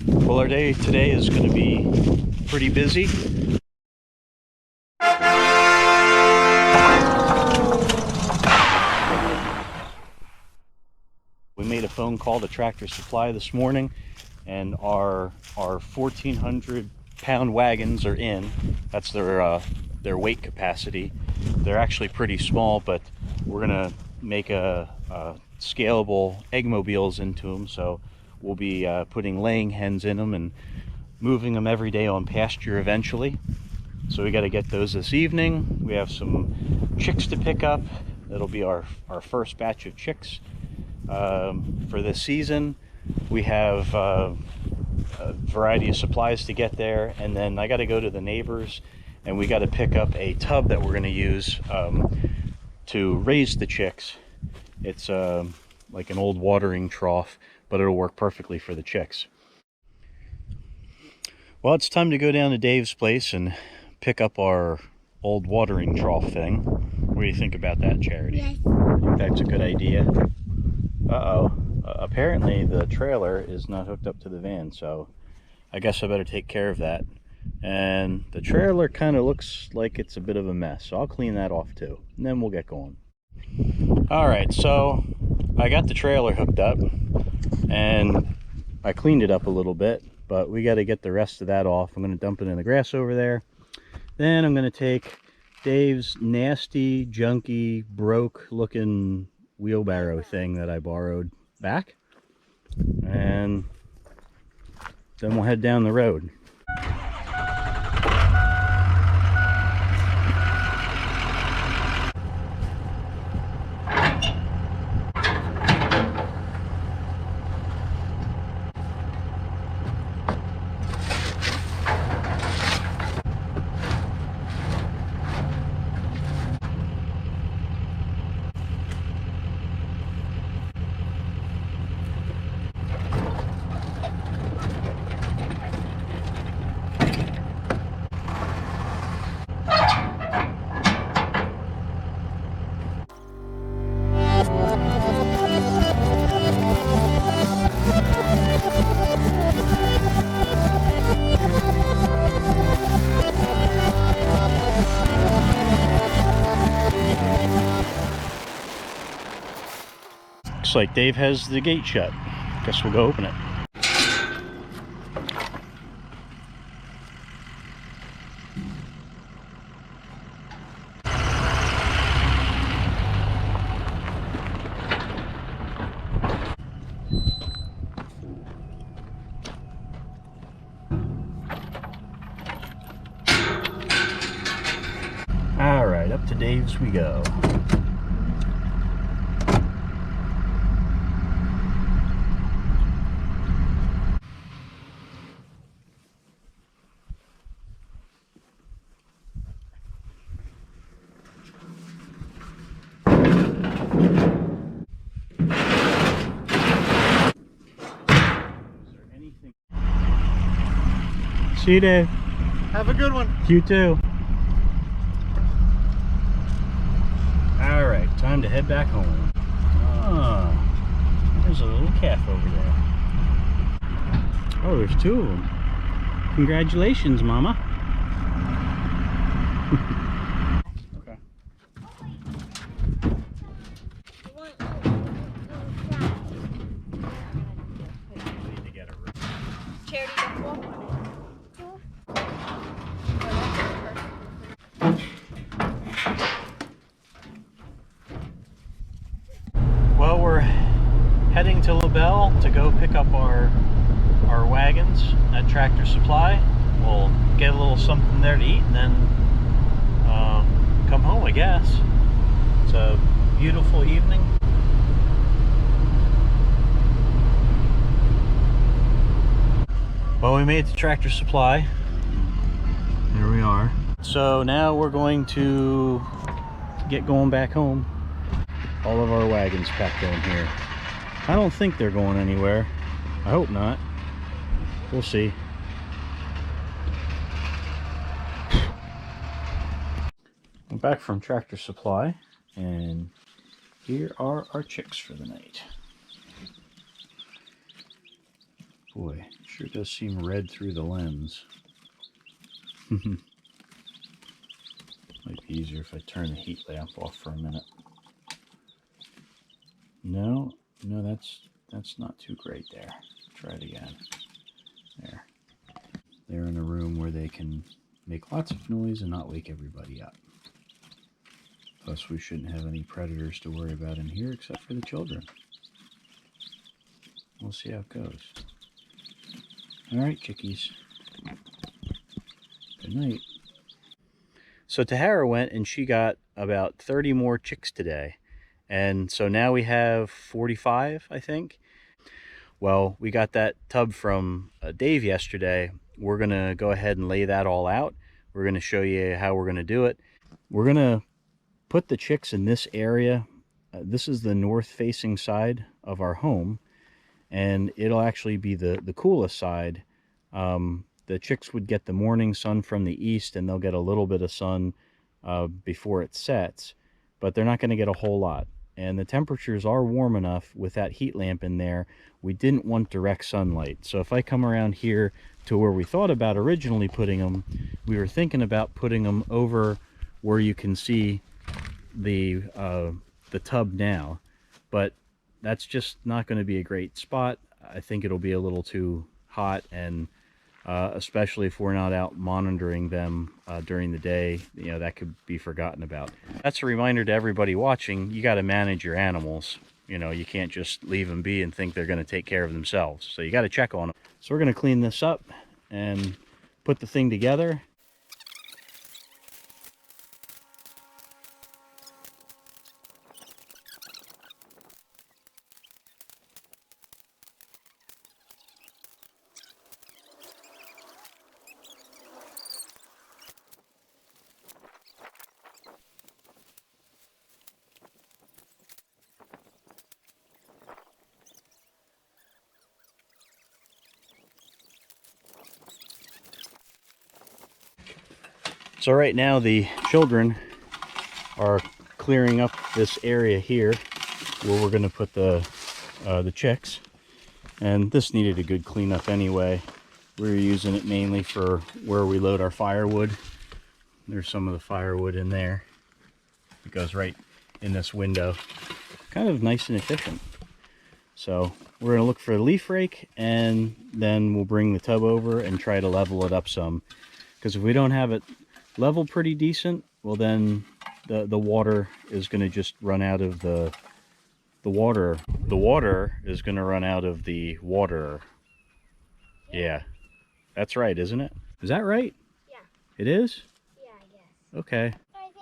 Well, our day today is going to be pretty busy. We made a phone call to Tractor Supply this morning, and our 1,400-pound wagons are in. That's their weight capacity. They're actually pretty small, but we're gonna make a scalable egg mobiles into them. So we'll be putting laying hens in them and moving them every day on pasture eventually. So we got to get those this evening. We have some chicks to pick up. That'll be our first batch of chicks for this season. We have a variety of supplies to get there, and then I got to go to the neighbors and we got to pick up a tub that we're going to use to raise the chicks. It's like an old watering trough, but it'll work perfectly for the chicks. Well, it's time to go down to Dave's place and pick up our old watering trough thing. What do you think about that, Charity? Yes. I think that's a good idea. Apparently the trailer is not hooked up to the van, so I guess I better take care of that. And the trailer kind of looks like it's a bit of a mess, so I'll clean that off too, and then we'll get going. Alright, so I got the trailer hooked up and I cleaned it up a little bit, but we got to get the rest of that off. I'm going to dump it in the grass over there. Then I'm going to take Dave's nasty, junky, broke looking wheelbarrow thing that I borrowed back, and then we'll head down the road. Looks like Dave has the gate shut. Guess we'll go open it. All right, up to Dave's we go. See you, Dave. Have a good one. You too. All right, time to head back home. Oh, there's a little calf over there. Oh, there's two of them. Congratulations, Mama. Okay. Need to get a room. Charity, that's one. Well, we're heading to LaBelle to go pick up our wagons at Tractor Supply. We'll get a little something there to eat and then come home, I guess. It's a beautiful evening. Well, we made it to Tractor Supply. There we are. So now we're going to get going back home. All of our wagons packed in here. I don't think they're going anywhere. I hope not. We'll see. I'm back from Tractor Supply, and here are our chicks for the night. Boy, Sure does seem red through the lens. Might be easier if I turn the heat lamp off for a minute. No, that's not too great there. Try it again. There. They're in a room where they can make lots of noise and not wake everybody up. Plus, we shouldn't have any predators to worry about in here except for the children. We'll see how it goes. Alright, chickies. Good night. So Tahara went and she got about 30 more chicks today. And so now we have 45, I think. Well, we got that tub from Dave yesterday. We're going to go ahead and lay that all out. We're going to show you how we're going to do it. We're going to put the chicks in this area. This is the north-facing side of our home, and it'll actually be the coolest side. The chicks would get the morning sun from the east, and they'll get a little bit of sun before it sets, but they're not going to get a whole lot. And the temperatures are warm enough with that heat lamp in there. We didn't want direct sunlight. So if I come around here to where we thought about originally putting them, we were thinking about putting them over where you can see the tub now, but that's just not going to be a great spot. I think it'll be a little too hot, and especially if we're not out monitoring them during the day, you know, that could be forgotten about. That's a reminder to everybody watching, you got to manage your animals. You know, you can't just leave them be and think they're going to take care of themselves. So you got to check on them. So we're going to clean this up and put the thing together. So right now the children are clearing up this area here where we're going to put the chicks, and this needed a good cleanup anyway. We're using it mainly for where we load our firewood. There's some of the firewood in there. It goes right in this window. Kind of nice and efficient. So we're going to look for a leaf rake, and then we'll bring the tub over and try to level it up some. Because if we don't have it level pretty decent, well then the water is going to just run out of the water. The water is going to run out of the water. Yeah, that's right, isn't it? Is that right? Yeah. It is? Yeah, I guess. Okay.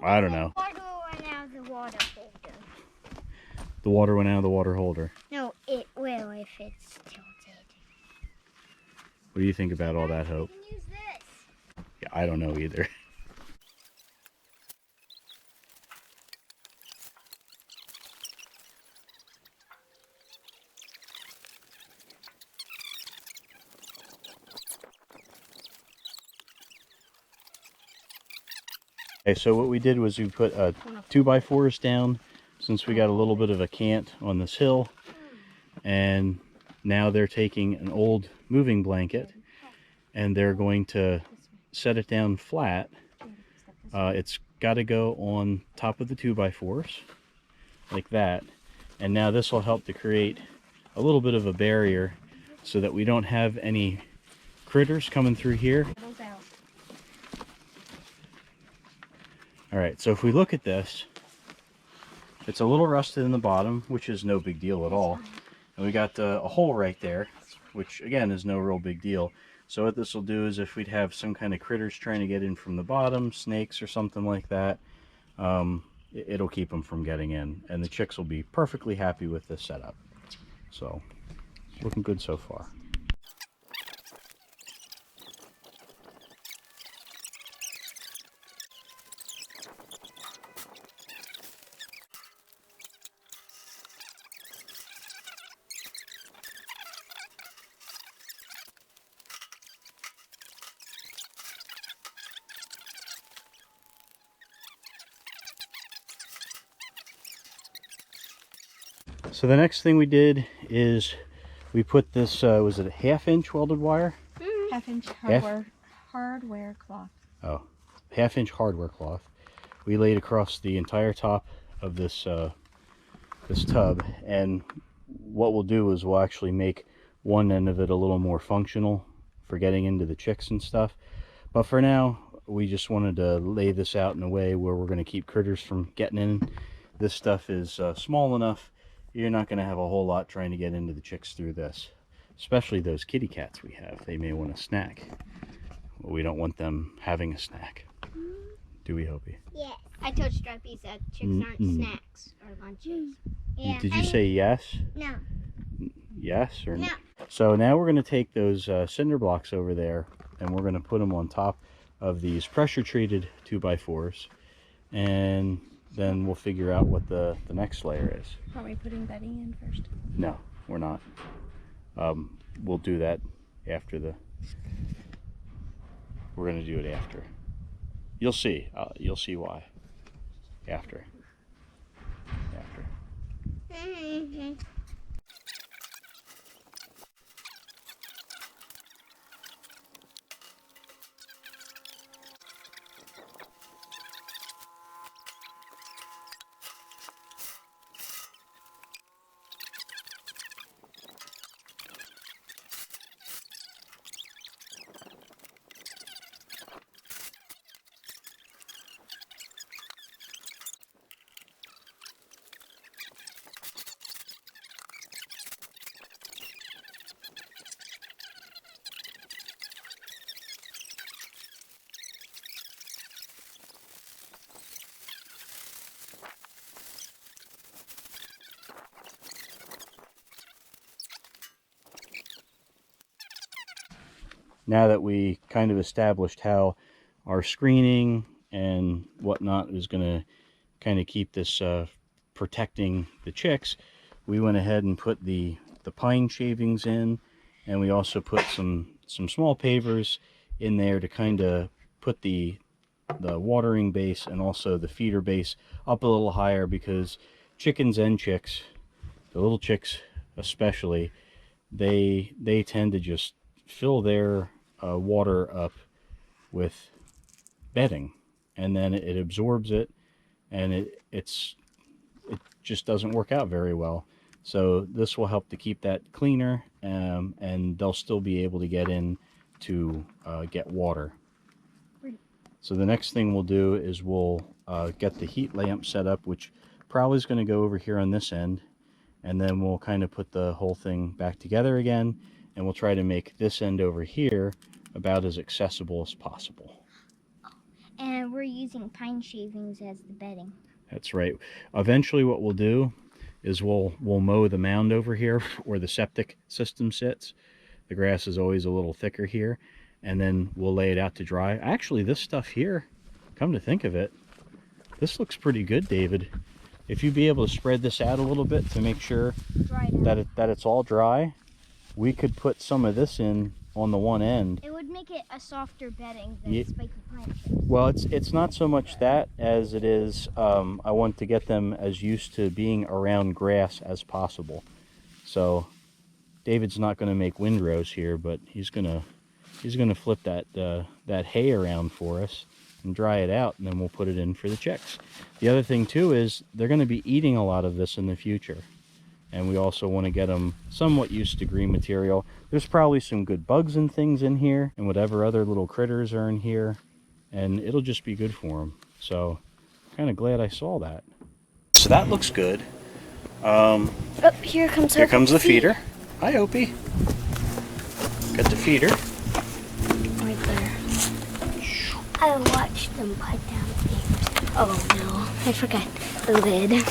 I don't know. The water went out of the water holder. The water went out of the water holder. No, it will if it's tilted. What do you think about all that, Hope? We can use this. Yeah, I don't know either. Okay, so what we did was we put 2x4s down since we got a little bit of a cant on this hill, and now they're taking an old moving blanket and they're going to set it down flat. It's got to go on top of the 2x4s like that, and now this will help to create a little bit of a barrier so that we don't have any critters coming through here. Alright, so if we look at this, it's a little rusted in the bottom, which is no big deal at all. And we got a hole right there, which again is no real big deal. So what this will do is if we'd have some kind of critters trying to get in from the bottom, snakes or something like that, it'll keep them from getting in. And the chicks will be perfectly happy with this setup. So, it's looking good so far. So the next thing we did is We put this, was it a 1/2-inch welded wire? Half-inch hardware cloth. Oh, 1/2-inch hardware cloth. We laid across the entire top of this this tub, and what we'll do is we'll actually make one end of it a little more functional for getting into the chicks and stuff. But for now, we just wanted to lay this out in a way where we're going to keep critters from getting in. This stuff is small enough, you're not going to have a whole lot trying to get into the chicks through this. Especially those kitty cats we have. They may want a snack. Well, we don't want them having a snack. Do we, Hopi? Yes. I told Stripey that chicks aren't snacks or lunches. Yeah. Did you say yes? No. Yes or no? So now we're going to take those cinder blocks over there, and we're going to put them on top of these pressure treated 2x4s, and then we'll figure out what the next layer is. Are we putting bedding in first? No, we're not. We'll do that after the... We're going to do it after. You'll see. You'll see why. After. Now that we kind of established how our screening and whatnot is going to kind of keep this protecting the chicks, we went ahead and put the pine shavings in, and we also put some small pavers in there to kind of put the watering base and also the feeder base up a little higher, because chickens and chicks, the little chicks especially, they tend to just fill their water up with bedding, and then it absorbs it, and it just doesn't work out very well. So this will help to keep that cleaner, and they'll still be able to get in to get water. So the next thing we'll do is we'll get the heat lamp set up, which probably is going to go over here on this end, and then we'll kind of put the whole thing back together again, and we'll try to make this end over here about as accessible as possible. And we're using pine shavings as the bedding. That's right. Eventually what we'll do is we'll mow the mound over here where the septic system sits. The grass is always a little thicker here, and then we'll lay it out to dry. Actually, this stuff here, come to think of it, this looks pretty good, David. If you'd be able to spread this out a little bit to make sure that it's all dry, we could put some of this in on the one end. It would make it a softer bedding than spiky pine chips. Well, it's not so much that as it is I want to get them as used to being around grass as possible. So David's not going to make windrows here, but he's gonna flip that hay around for us and dry it out, and then we'll put it in for the chicks. The other thing too is they're going to be eating a lot of this in the future, and we also want to get them somewhat used to green material. There's probably some good bugs and things in here, and whatever other little critters are in here, and it'll just be good for them. So kind of glad I saw that. So that looks good. Oh, here comes the feeder. Hi, Opie. Got the feeder. Right there. I watched them put down things. Oh no, I forgot the lid.